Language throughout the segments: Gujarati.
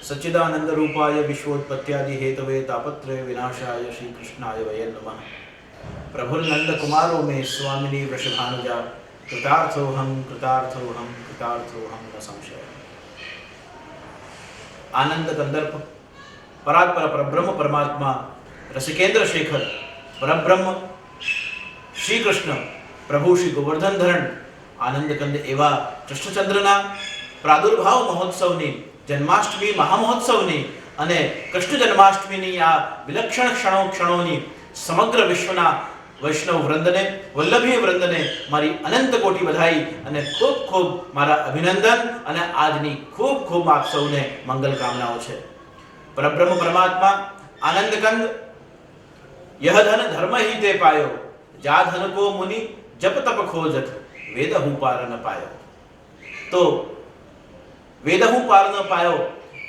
सच्चिदानंद रूपाय विश्वोत्पत्त्यादि हेतवे तापत्रय विनाशाय श्री कृष्णाय वयं नमः। प्रभुर्नंद कुमारो में स्वामिनी वृषभानुजा कृतार्थोहम कृतार्थोहम कृतार्थोहम न संशय। आनंद कंदर्प परात्पर परब्रह्म परमात्मा रसिकेंद्र शेखर परब्रह्म श्री कृष्ण प्रभु श्री गोवर्धन धरण आनंद कंद एवा कृष्णचंद्રના प्रादुर्भाव महोत्सवની जन्माष्टमी महामहोत्सवની અને કૃષ્ણ જન્માષ્ટમીની આ વિલક્ષણ ક્ષણોની સમગ્ર વિશ્વના વૈષ્ણવ વૃંદને વલ્લભીય વૃંદને મારી અનંત કોટી બધાઈ અને ખૂબ ખૂબ મારા અભિનંદન અને આજની ખૂબ ખૂબ આપ સૌને મંગલ કામનાઓ છે। પરબ્રહ્મ પરમાત્મા આનંદ કંદ यह धन धर्म ही ते पायो जा धन को मुनि जप तप खोजत वेद हूं पार न पायो। तो वेद हूं पार न पायो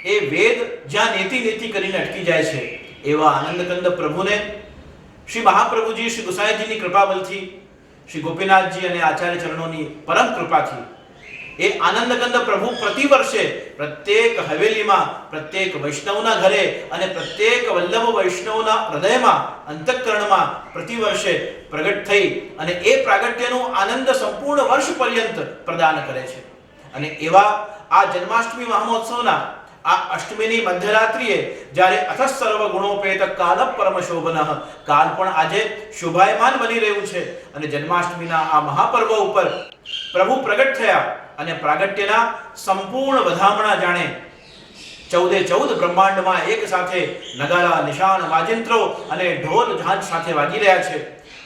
ए वेद ज्यां नीति नीति करीने अटकी जाय छे एवा आनंद कंद प्रभुने श्री महाप्रभुजी श्री गुसाईजीनी कृपाबलथी श्री गोपीनाथजी अने आचार्य चरणोनी परम कृपाथी ए आनंद कंद प्रभु प्रति वर्षे प्रत्येक हवेलीमां प्रत्येक वैष्णवना घरे अने प्रत्येक वल्लभ वैष्णवना हृदयमां अंतःकरणमां प्रति वर्षे प्रगट थई अने ए प्रागट्यनो आनंद संपूर्ण वर्ष पर्यंत प्रदान करे छे। अने एवा आ जन्माष्टमी महामहोत्सवना आ अष्टमीनी मध्यरात्रिए ज्यारे अथ सर्व गुणोपेत काल परम शोभनः काल पण आजे शोभायमान बनी रह्युं छे अने जन्माष्टमीना आ महापर्व उपर प्रभु प्रगट थया અને પ્રાગટ્યના સંપૂર્ણ વધામણા જાણે 14 બ્રહ્માંડમાં એક સાથે નગારા નિશાન વાજિંત્રો અને ઢોલ ઝાંઝ સાથે વાગી રહ્યા છે।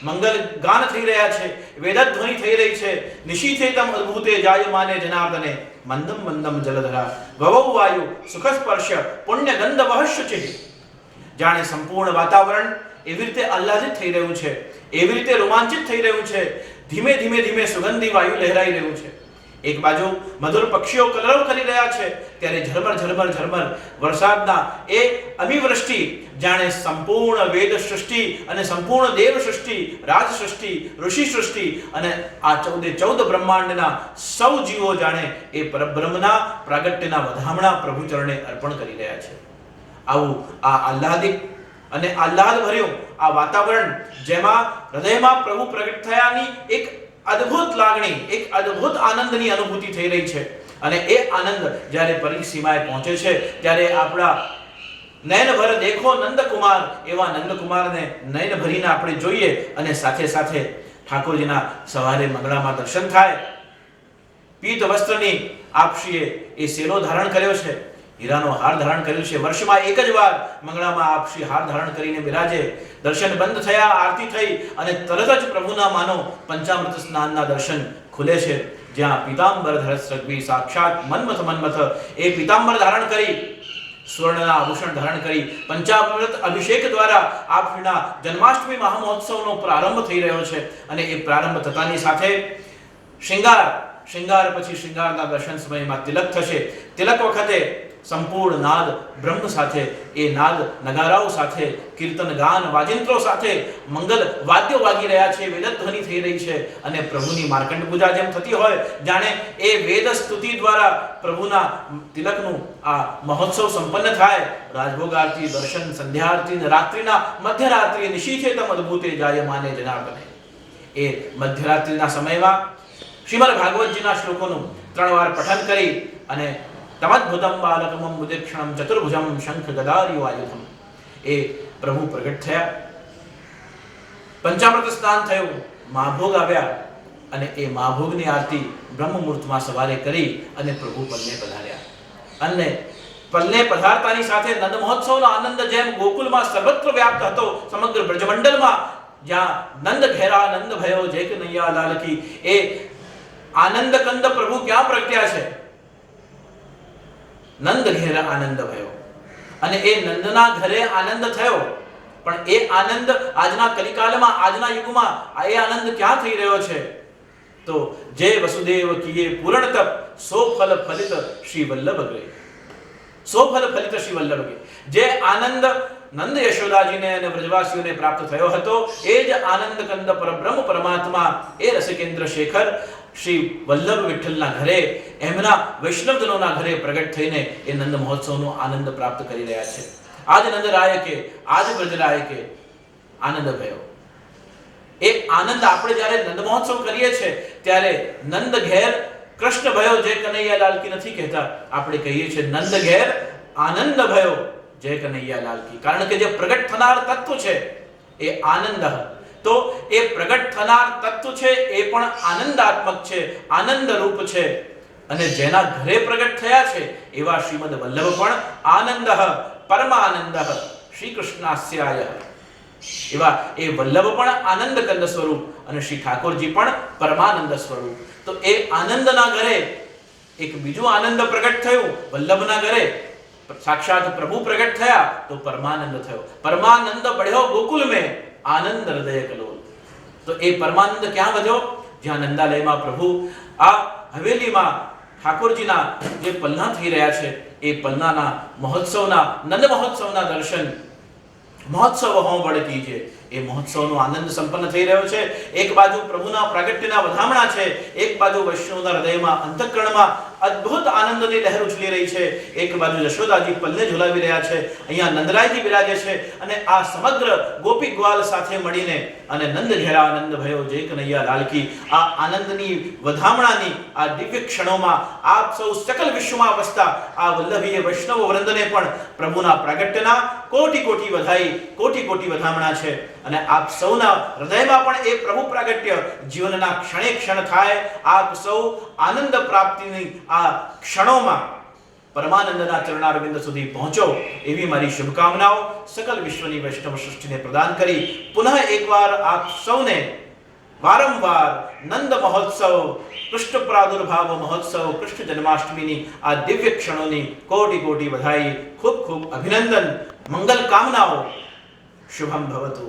મંગલ ગાન થઈ રહ્યા છે, વેદધ્વનિ થઈ રહી છે। નિશીથે તમ અદ્ભુતે જાયમાને જનાર્દને મંદમ મંદમ જલધરા ભવૌ વાયુ સુખ સ્પર્શ પુણ્ય ગંધ વહશ્ચિ। જાણે સંપૂર્ણ વાતાવરણ એવી રીતે આહ્લાદિત થઈ રહ્યું છે, એવી રીતે રોમાંચિત થઈ રહ્યું છે। ધીમે ધીમે ધીમે સુગંધી વાયુ લહેરાઈ રહ્યું છે। एक बाजू मधुर पक्षीओ कलरव करी रह्या छे त्यारे झरमर झरमर झरमर वरसादना ए अमिवृष्टि जाने संपूर्ण वेद सृष्टि अने संपूर्ण देव सृष्टि राज सृष्टि ऋषि सृष्टि अने आ 14 ब्रह्मांडना सौ जीवो जाने ए परब्रह्मना प्रागट्यना वधामणा प्रभु चरणे अर्पण करी रह्या छे। आवुं आ आह्लादिक अने आह्लाद भर्युं आ वातावरण जेमां हृदयमां प्रभु प्रगट थयानी एक अद्भुत लागणी एक अद्भुत आनंदनी अनुभूति થઈ રહી છે। અને એ આનંદ જ્યારે પરિસીમાએ પહોંચે છે ત્યારે આપણા નયનભર દેખો નંદકુમાર એવા નંદકુમારને નયન ભરીને આપણે જોઈએ અને સાથે સાથે ઠાકોરજીના સવારે મંગળામાં દર્શન થાય। પીત વસ્ત્રની આપશ્રીએ એ સેલો ધારણ કર્યો છે, હીરાનો હાર ધારણ કર્યો છે। વર્ષમાં એક જ વાર મંગળામાં આપશ્રી હાર ધારણ કરીને બિરાજે। દર્શન બંધ થયા, આરતી થઈ અને તરત જ પ્રભુના માનો પંચામૃત સ્નાનના દર્શન ખુલે છે, જ્યાં પીતાંબર ધરસ્રગ્વી સાક્ષાત મન્મથ એ પીતાંબર ધારણ કરી સ્વર્ણના આભૂષણ ધારણ કરી પંચામૃત અભિષેક દ્વારા આપના જન્માષ્ટમી મહામહોત્સવનો પ્રારંભ થઈ રહ્યો છે। અને એ પ્રારંભ થતાની સાથે શૃંગાર પછી શૃંગારના દર્શન સમયમાં તિલક થશે। તિલક વખતે संपूर्ण नाद ब्रह्म साथे ए नाद नगाराओ साथे कीर्तन गान वाजिंत्रो साथे मंगल वाद्य वागी रह्या छे, वेदध्वनि थई रही छे અને પ્રભુની માર્કંડ પૂજા જેમ થતી હોય જાણે એ વેદ સ્તુતિ દ્વારા પ્રભુના તિલકનું આ મહોત્સવ સંપન્ન થાય। રાજભોગ આરતી દર્શન સંધ્યા આરતી રાત્રિના મધ્યરાત્રિએ નિશીથે તમ અદ્ભુતે જાયમાને જનાર્દને એ મધ્યરાત્રિના સમયમાં શ્રીમદ ભાગવતજીના શ્લોકોનું 3 વાર પઠન કરી અને तमद्भुतम बालकमं मुदीक्षणं चतुर्भुजं शंख गदारिवायुधम ए प्रभु प्रगट थया। पंचामृत स्नान थयो, महाभोग आव्या अने ए महाभोगनी आरती ब्रह्म मुहूर्तमां सवारे करी अने प्रभु पल्ले पधार्या। अने पल्ले पधारतानी साथे नंद महोत्सवनो आनंद जेम गोकुलमां सर्वत्र व्याप्त हतो समग्र ब्रजमंडलमां ज्यां नंद घेरा नंद भयो जय कन्हैया लाल की ए आनंद कंद प्रभु क्यां प्रगट्या छे? नंद घेर आनंद भयो અને એ નંદના ઘરે આનંદ થયો। પણ એ આનંદ આજના કલિકાલમાં આજના યુગમાં એ આનંદ ક્યાં થઈ રહ્યો છે? તો જે વસુદેવ કીએ પૂર્ણ તપ સો ફલ ફલિત શ્રી વલ્લભ ગયે। સો ફલ ફલિત શ્રી વલ્લભ ગયે। જે આનંદ નંદ યશોદાજીને અને વ્રજવાસીઓને પ્રાપ્ત થયો હતો એ જ આનંદ કંદ પરબ્રહ્મ પરમાત્મા એ રસિકેન્દ્ર શેખર શ્રી વલ્લભ વિઠ્ઠલના ઘરે એમના વૈષ્ણવજનોના ઘરે પ્રગટ થઈને એ નંદ મહોત્સવનો આનંદ પ્રાપ્ત કરી રહ્યા છે. આજ નંદરાય કે આજ બ્રજરાય કે આનંદ ભયો. એ આનંદ આપણે જ્યારે નંદ મહોત્સવ કરીએ છીએ ત્યારે નંદ ઘેર કૃષ્ણ ભયો જય કનૈયા લાલ કી નથી કહેતા, આપણે કહીએ છીએ નંદ ઘેર આનંદ ભયો જય કનૈયા લાલ કી. કારણ કે જે પ્રગટ થનાર તત્વ છે એ આનંદ, તો એ પ્રગટ થનાર તત્વ છે એ પણ આનંદાત્મક છે, આનંદ રૂપ છે. અને જેના ઘરે પ્રગટ થયા છે એવા શ્રીમદ વલ્લભ પણ આનંદ પરમાનંદ શ્રી કૃષ્ણાસ્યાય. એવા એ વલ્લભ પણ આનંદ કંદ સ્વરૂપ અને શ્રી ઠાકોરજી પણ પરમાનંદ સ્વરૂપ. તો એ આનંદના ઘરે એક બીજું આનંદ પ્રગટ થયું. વલ્લભના ઘરે સાક્ષાત પ્રભુ પ્રગટ થયા તો પરમાનંદ થયો. પરમાનંદ બઢ્યો ગોકુલ में આનંદ હૃદય કલોલ. તો એ પરમાનંદ ક્યાં વધ્યો? જ્યાં નંદાલયમાં પ્રભુ આ હવેલીમાં ઠાકોરજીના જે પલના થઈ રહ્યા છે એ પલનાના મહોત્સવના નંદ મહોત્સવના દર્શન મહોત્સવ હોં બળ કીજે. એ મહોત્સવનો આનંદ સંપન્ન થઈ રહ્યો છે. એક બાજુ પ્રભુના પ્રાગટ્યના વધામણા છે, એક બાજુ વૈષ્ણવના હૃદયમાં અંતઃકરણમાં અદ્ભુત આનંદની લહેર ઉછળી રહી છે. એક બાજુ યશોદાજી પલ્લે ઝુલાવી રહ્યા છે, અહીંયા નંદરાયજી બિરાજે છે અને આ સમગ્ર ગોપી ગ્વાલ સાથે મળીને અને નંદ ઘેરા આનંદ ભયો જય કનૈયા લાલ કી આ આનંદની વધામણાની આ દિવ્ય ક્ષણોમાં આપ સૌ સકલ વિશ્વમાં વસતા આ વલ્લભીય વૈષ્ણવ વૃંદને પણ પ્રભુના પ્રાગટ્યના કોટી કોટી વધાઈ, કોટી કોટી વધામણા છે. અને આપ સૌના હૃદયમાં પણ એ પ્રભુ પ્રાગટ્ય જીવનના ક્ષણે ક્ષણ થાય. આપ સૌ આનંદ પ્રાપ્તિની આ ક્ષણોમાં પરમાનંદના ચરણારવિંદ સુધી પહોંચો એવી મારી શુભકામનાઓ સકલ વિશ્વની વૈષ્ણવ સૃષ્ટિને પ્રદાન કરી પુનઃ એકવાર આપ સૌને વારંવાર નંદ મહોત્સવ, કૃષ્ણ પ્રાદુર્ભાવ મહોત્સવ, કૃષ્ણ જન્માષ્ટમીની આ દિવ્ય ક્ષણોની કોટી કોટી વધાઈ, ખૂબ ખૂબ અભિનંદન, મંગલ કામનાઓ. શુભમ ભવતુ.